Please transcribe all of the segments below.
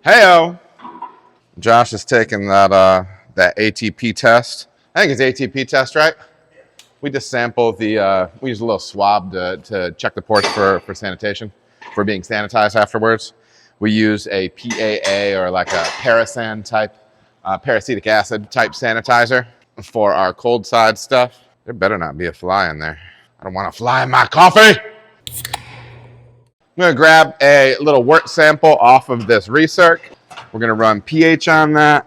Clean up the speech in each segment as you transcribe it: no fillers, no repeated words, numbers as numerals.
Heyo! Josh is taking that ATP test. I think it's ATP test, right? We just sample the, we use a little swab to check the ports for sanitation, for being sanitized afterwards. We use a PAA or like a Parasan type, peracetic acid type sanitizer for our cold side stuff. There better not be a fly in there. I don't want a fly in my coffee. I'm gonna grab a little wort sample off of this recirc. We're gonna run pH on that.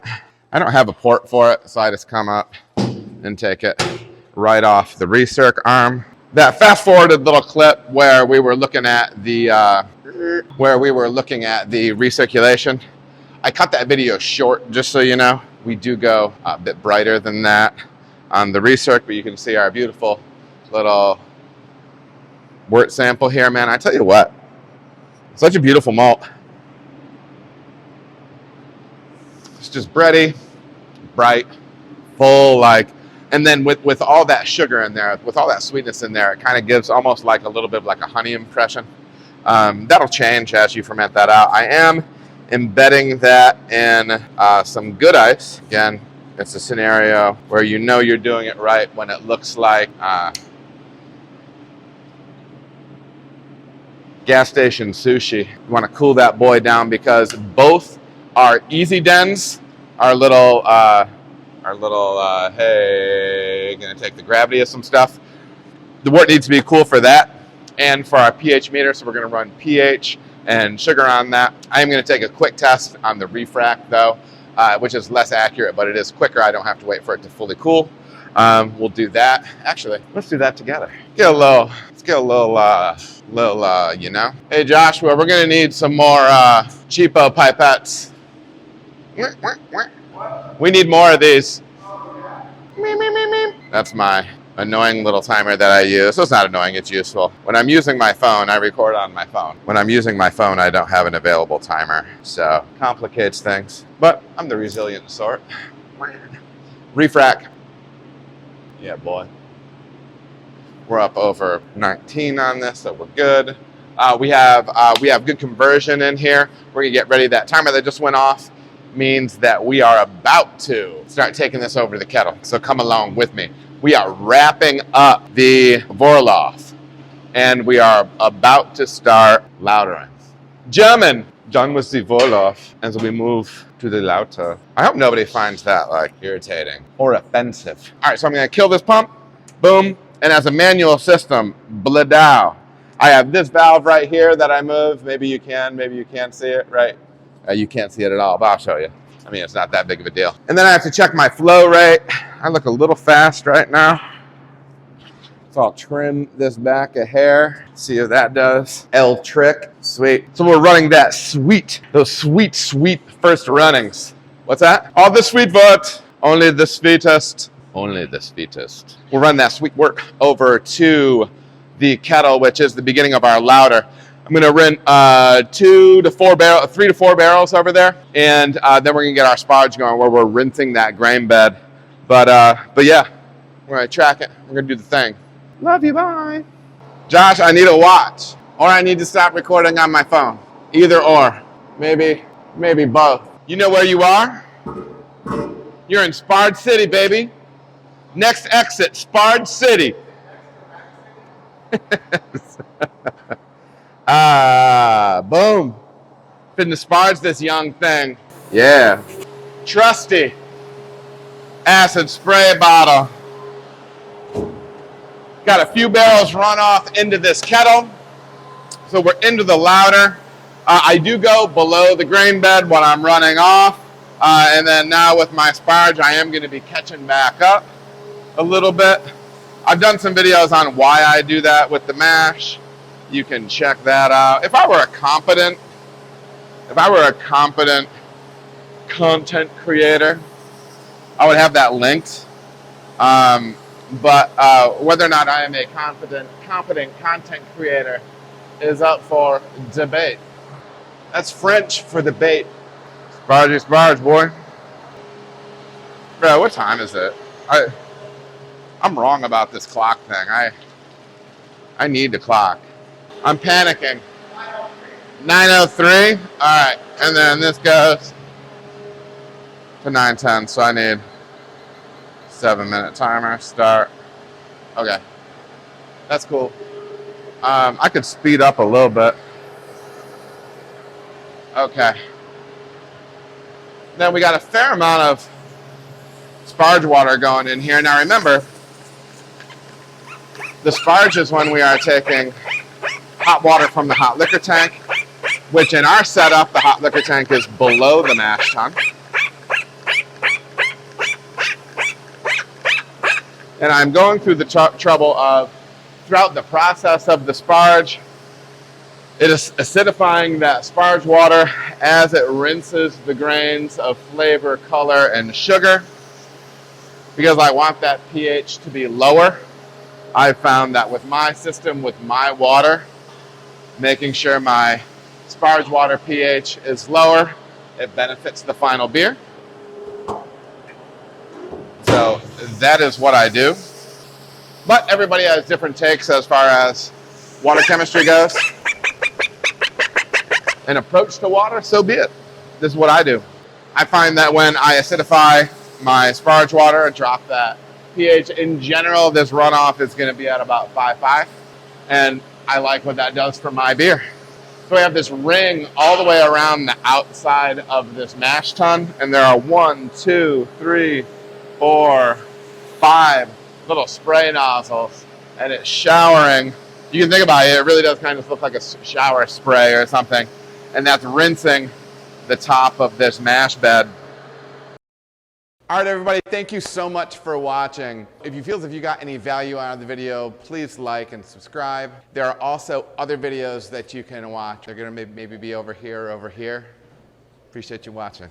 I don't have a port for it, so I just come up and take it right off the recirc arm. That fast forwarded little clip where we were looking at the recirculation. I cut that video short, just so you know. We do go a bit brighter than that on the recirc, but you can see our beautiful little wort sample here, man. I tell you what, such a beautiful malt. It's just bready, bright, full, like, and then with all that sugar in there, with all that sweetness in there, it kind of gives almost like a little bit of like a honey impression. That'll change as you ferment that out. I am embedding that in some good ice. Again, it's a scenario where you know you're doing it right when it looks like gas station sushi. You want to cool that boy down because both our easy dens, our little, hey, gonna take the gravity of some stuff. The wort needs to be cool for that and for our pH meter, so we're gonna run pH and sugar on that. I am gonna take a quick test on the refract though, which is less accurate, but it is quicker. I don't have to wait for it to fully cool. We'll do that. Actually, let's do that together. Let's get a little, you know. Hey Joshua, we're gonna need some more cheapo pipettes. We need more of these. That's my annoying little timer that I use. So it's not annoying, it's useful. When I'm using my phone, I record on my phone. When I'm using my phone, I don't have an available timer. So complicates things, but I'm the resilient sort. Refract. Yeah, boy. We're up over 19 on this, so we're good. We have good conversion in here. We're gonna get ready. That timer that just went off means that we are about to start taking this over to the kettle. So come along with me. We are wrapping up the Vorlauf and we are about to start lautering. German, done with the Vorlauf, and so we move to the lauter. I hope nobody finds that like irritating or offensive. All right, so I'm gonna kill this pump, boom, and as a manual system, bladow. I have this valve right here that I move. Maybe you can't see it, right? You can't see it at all, but I'll show you. I mean, it's not that big of a deal. And then I have to check my flow rate. I look a little fast right now. So I'll trim this back a hair, see if that does. L trick, sweet. So we're running that sweet, those sweet, sweet first runnings. What's that? All the sweet Wort, only the sweetest, only the sweetest. We'll run that sweet Wort over to the kettle, which is the beginning of our lauter. I'm gonna run 3 to 4 barrels over there, and then we're gonna get our Sparge going where we're rinsing that grain bed. But yeah, we're gonna track it. We're gonna do the thing. Love you, bye. Josh, I need a watch, or I need to stop recording on my phone. Either or, maybe both. You know where you are? You're in Sparge City, baby. Next exit, Sparge City. Boom. Been to Sparge this young thing. Yeah. Trusty acid spray bottle. Got a few barrels run off into this kettle. So we're into the lauter. I do go below the grain bed when I'm running off. And then now with my Sparge, I am going to be catching back up a little bit. I've done some videos on why I do that with the mash. You can check that out. If I were a competent content creator, I would have that linked. But whether or not I am a competent content creator is up for debate. That's French for debate. Spargy Sparge, boy. Bro, what time is it? I'm wrong about this clock thing. I need the clock. I'm panicking. 9:03? All right. And then this goes to 9:10, so I need 7-minute timer, start. Okay, that's cool. I could speed up a little bit. Okay. Then we got a fair amount of Sparge water going in here. Now remember, the Sparge is when we are taking hot water from the hot liquor tank, which in our setup, the hot liquor tank is below the mash tun. And I'm going through the trouble of, throughout the process of the Sparge, it is acidifying that Sparge water as it rinses the grains of flavor, color, and sugar. Because I want that pH to be lower, I've found that with my system, with my water, making sure my Sparge water pH is lower, it benefits the final beer. So that is what I do. But everybody has different takes as far as water chemistry goes. An approach to water, so be it. This is what I do. I find that when I acidify my Sparge water and drop that pH, in general, this runoff is going to be at about 5.5. And I like what that does for my beer. So we have this ring all the way around the outside of this mash tun. And there are 1, 2, 3, 4, 5 little spray nozzles. And it's showering. You can think about it, it really does kind of look like a shower spray or something. And that's rinsing the top of this mash bed. All right, everybody, thank you so much for watching. If you feel as if you got any value out of the video, please like and subscribe. There are also other videos that you can watch. They're gonna maybe be over here or over here. Appreciate you watching.